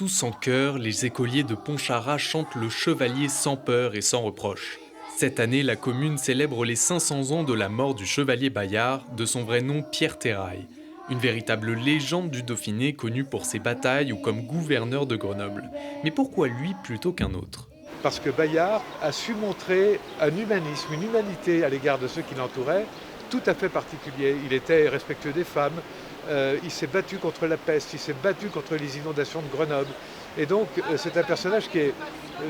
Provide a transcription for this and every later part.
tous en chœur, les écoliers de Pontcharrat chantent le chevalier sans peur et sans reproche. Cette année, la commune célèbre les 500 ans de la mort du chevalier Bayard, de son vrai nom Pierre Terrail. Une véritable légende du Dauphiné connue pour ses batailles ou comme gouverneur de Grenoble. Mais pourquoi lui plutôt qu'un autre ? Parce que Bayard a su montrer un humanisme, une humanité à l'égard de ceux qui l'entouraient, tout à fait particulier. Il était respectueux des femmes, il s'est battu contre la peste, il s'est battu contre les inondations de Grenoble. Et donc c'est un personnage qui est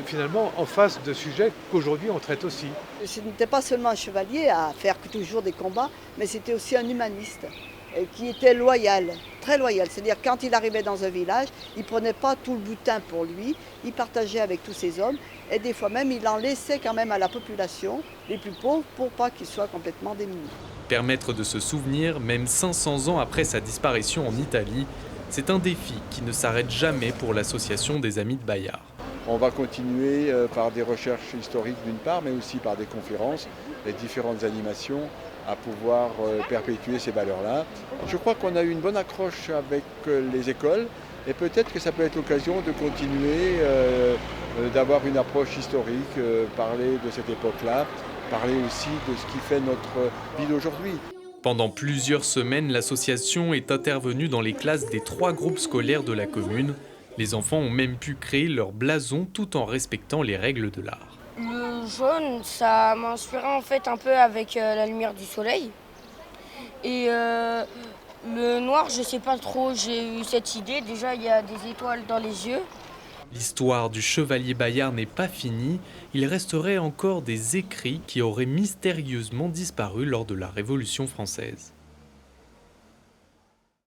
finalement en face de sujets qu'aujourd'hui on traite aussi. Ce n'était pas seulement un chevalier à faire toujours des combats, mais c'était aussi un humaniste qui était loyal, très loyal. C'est-à-dire quand il arrivait dans un village, il ne prenait pas tout le butin pour lui, il partageait avec tous ses hommes et des fois même il en laissait quand même à la population, les plus pauvres, pour pas qu'ils soient complètement démunis. Permettre de se souvenir, même 500 ans après sa disparition en Italie, c'est un défi qui ne s'arrête jamais pour l'association des Amis de Bayard. On va continuer par des recherches historiques d'une part, mais aussi par des conférences et différentes animations à pouvoir perpétuer ces valeurs-là. Je crois qu'on a eu une bonne accroche avec les écoles et peut-être que ça peut être l'occasion de continuer d'avoir une approche historique, parler de cette époque-là, parler aussi de ce qui fait notre vie d'aujourd'hui. Pendant plusieurs semaines, l'association est intervenue dans les classes des 3 groupes scolaires de la commune. Les enfants ont même pu créer leur blason tout en respectant les règles de l'art. Le jaune, ça m'a inspiré en fait un peu avec la lumière du soleil. Et le noir, je sais pas trop, j'ai eu cette idée. Déjà, il y a des étoiles dans les yeux. L'histoire du chevalier Bayard n'est pas finie. Il resterait encore des écrits qui auraient mystérieusement disparu lors de la Révolution française.